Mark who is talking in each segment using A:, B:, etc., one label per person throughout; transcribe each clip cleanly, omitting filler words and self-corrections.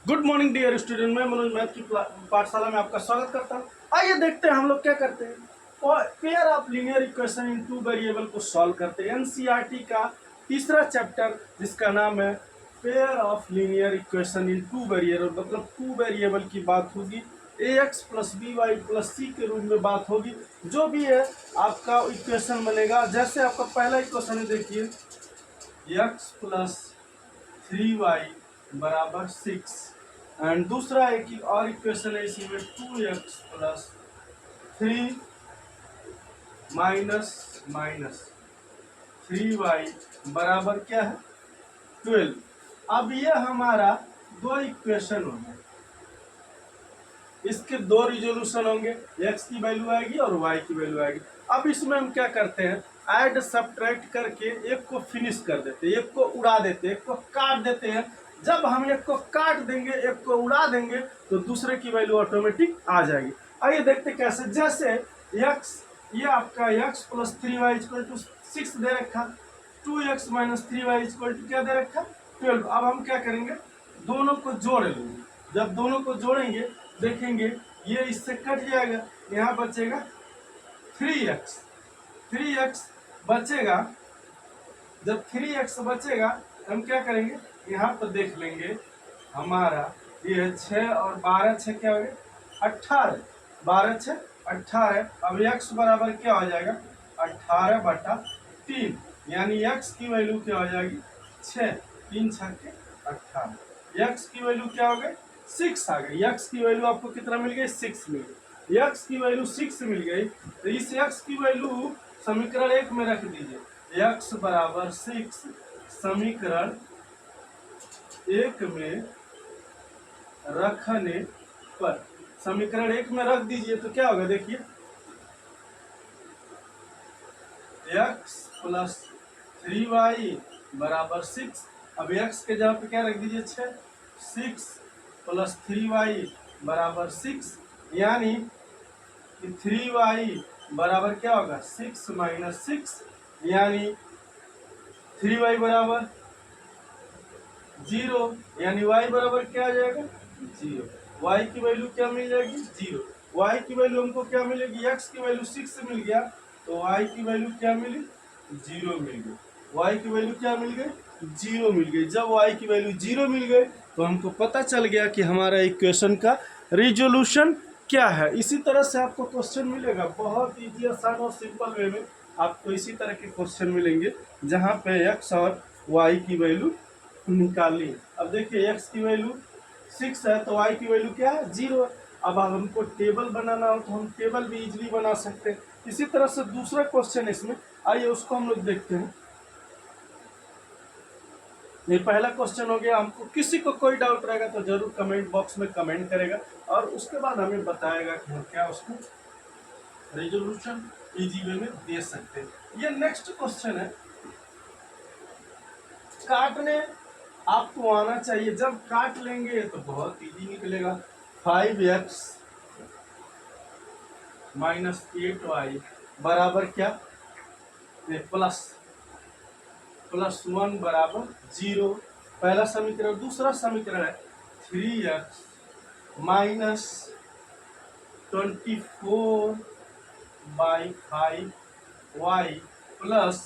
A: Good morning dear student. मैं Manoj math की पाठशाला में आपका स्वागत करता हूँ। आइए देखते हैं हम लोग क्या करते हैं। Pair of linear equation in two variable को सॉल्व करते हैं। एनसीईआरटी का तीसरा चैप्टर जिसका नाम है pair of linear equation in two variable, मतलब टू वेरिएबल की बात होगी। A X plus B Y plus C के रूप में बात होगी। जो भी है आपका इक्वेशन बनेगा। जैसे आपका पहला इक्वेशन है, देखिए एक्स प्लस 3y बराबर 6 एंड दूसरा एक और इक्वेशन है इसी में 2x plus 3 minus minus 3y बराबर क्या है 12। अब ये हमारा दो इक्वेशन होंगे, इसके दो रिजोल्यूशन होंगे, x की वैल्यू आएगी और y की वैल्यू आएगी। अब इसमें हम क्या करते हैं, ऐड सब्ट्रैक्ट करके एक को फिनिश कर देते हैं, एक को उड़ा देते हैं, एक को काट देते हैं। जब हम एक को काट देंगे, एक को उड़ा देंगे, तो दूसरे की वैल्यू ऑटोमेटिक आ जाएगी। आइए देखते कैसे। जैसे x, ये आपका x plus 3y equal to 6 दे रखा, 2x minus 3y equal to क्या दे रखा 12। अब हम क्या करेंगे, दोनों को जोड़ लेंगे। जब दोनों को जोड़ेंगे देखेंगे ये इससे कट जाएगा, यहाँ बचेगा 3x। 3x बचेगा। जब 3x बचेगा हम क्या करेंगे, यहाँ पर देख लेंगे हमारा ये 6 और 12 6 क्या हो गया 18, 12 6 18। अब x बराबर क्या हो जाएगा 18/3, यानी x की वैल्यू क्या हो जाएगी 6, 3 6 18। x की वैल्यू क्या हो गई 6 आ गई। x की वैल्यू आपको कितना मिल गई 6 मिल गई। x की वैल्यू 6 मिल गई, तो इस x की वैल्यू समीकरण 1 में रख दीजिए। x बराबर 6 समीकरण 1 में रखने पर, समीकरण 1 में रख दीजिए तो क्या होगा, देखिए x प्लस 3y बराबर 6। अब x के जगह पे क्या रख दीजिए 6, 6 प्लस 3y बराबर 6, यानी कि 3y बराबर क्या होगा 6 माइनस 6, यानी 3y बराबर 0, यानी y बराबर क्या आ जाएगा 0। y की वैल्यू क्या मिल जाएगी 0। y की वैल्यू हमको क्या मिलेगी, x की वैल्यू 6 मिल गया, तो y की वैल्यू क्या मिली 0 मिल गई। y की वैल्यू क्या मिल गई 0 मिल गई। जब y की वैल्यू 0 मिल गई तो हमको पता चल गया कि हमारा इक्वेशन का रिजोल्यूशन क्या है। इसी तरह से आपको क्वेश्चन मिलेगा, बहुत इजी आसान और सिंपल वे में आपको इसी तरह के क्वेश्चन मिलेंगे जहाँ पे x और y की वैल्यू निकाली। अब देखिए x की वैल्यू 6 है तो y की वैल्यू क्या है 0 है। अब हमको टेबल बनाना हो तो हम टेबल भी इजीली बना सकते हैं। इसी तरह से दूसरा क्वेश्चन इसमें, आइए उसको हम लोग देखते हैं। ये पहला क्वेश्चन हो गया। हमको किसी को कोई डाउट रहेगा तो जरूर कमेंट बॉक्स में कमेंट करेगा और उसके बाद हमें बताएगा कि हम क्या उसको रेजोल्यूशन इजी वे में दे सकते हैं। ये नेक्स्ट क्वेश्चन है, काटने आपको आना चाहिए। जब काट लेंगे तो बहुत इजी निकलेगा। 5x माइनस 8y बराबर क्या प्लस 1 बराबर 0, पहला समीकरण। दूसरा समीकरण है 3x माइनस 24/5y प्लस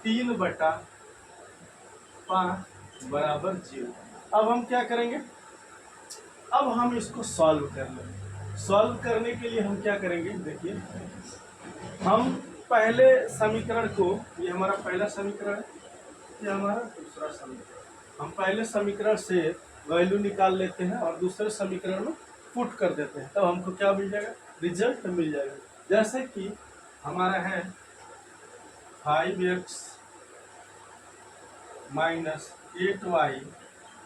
A: 3/5 बराबर 0। अब हम क्या करेंगे, अब हम इसको सॉल्व कर लेंगे। सॉल्व करने के लिए हम क्या करेंगे, देखिए हम पहले समीकरण को, ये हमारा पहला समीकरण है, ये हमारा दूसरा समीकरण, हम पहले समीकरण से वैल्यू निकाल लेते हैं और दूसरे समीकरण में पुट कर देते हैं, तब हमको क्या मिल जाएगा रिजल्ट मिल जाएगा। जैसे कि हमारा है 5x माइनस 8y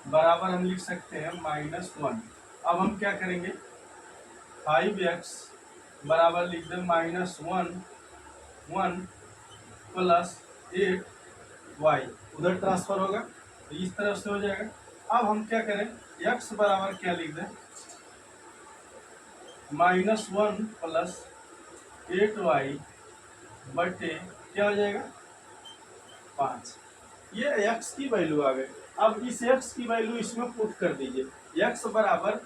A: बराबर हम लिख सकते हैं -1। अब हम क्या करेंगे, 5x बराबर लिख दें -1 प्लस 8y, उधर ट्रांसफर होगा तो इस तरफ से हो जाएगा। अब हम क्या करें, x बराबर क्या लिख दें -1 प्लस 8y बटे क्या हो जाएगा 5। ये x की वैल्यू आ गई। अब इस x की वैल्यू इसमें पुट कर दीजिए। x बराबर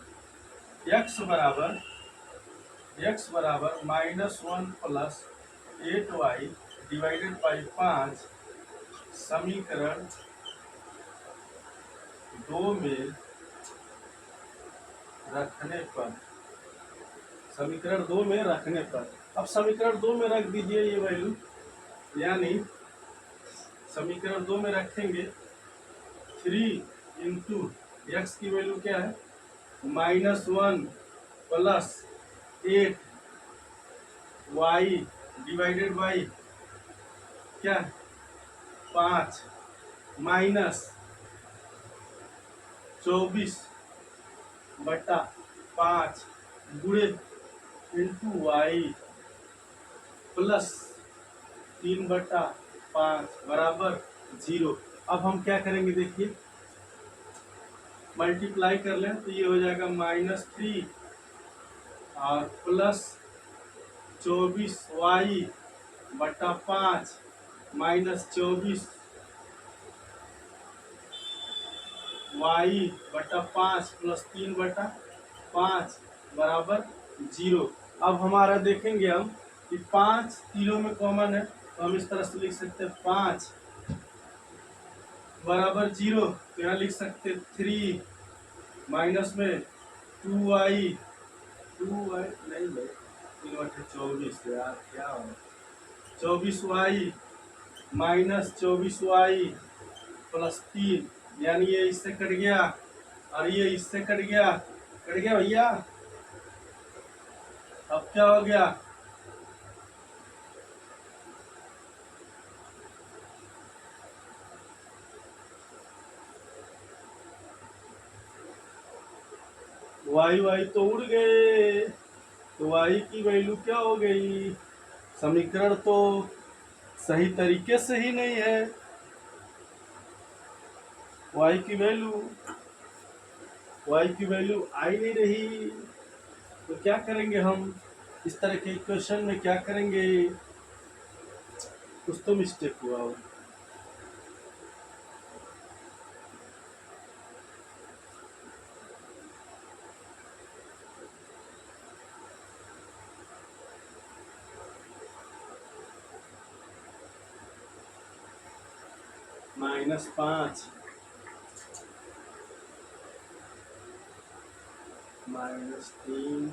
A: -1 प्लस 8y डिवाइडेड बाई 5 समीकरण 2 में रखने पर, अब समीकरण 2 में रख दीजिए ये वैल्यू, यानी समीकरण 2 में रखेंगे 3 इंटू एक्स की वैल्यू क्या है -1 प्लस 8y डिवाइडेड बाई क्या 5 माइनस 24/5 गुणे इंटू वाई प्लस 3/5 बराबर 0। अब हम क्या करेंगे देखिए, मल्टीप्लाई कर लें तो ये हो जाएगा -3 और plus 24y/5 minus 24y/5 plus 3/5 बराबर 0। अब हमारा देखेंगे हम कि 5 तीनों में कॉमन है, तो हम इस तरह से लिख सकते हैं 5 बराबर 0। तो यहाँ लिख सकते 3 माइनस में 2y नहीं भाई 3/24 यार क्या हो 24y माइनस 24y प्लस 3, यानी ये इससे कट गया और ये इससे कट गया भैया। अब क्या हो गया, वाई तो उड़ गए, तो वाई की वैल्यू क्या हो गई, समीकरण तो सही तरीके से ही नहीं है, वाई की वैल्यू आ ही नहीं रही। तो क्या करेंगे हम, इस तरह के क्वेश्चन में क्या करेंगे, कुछ तो मिस्टेक हुआ हो। -5 -3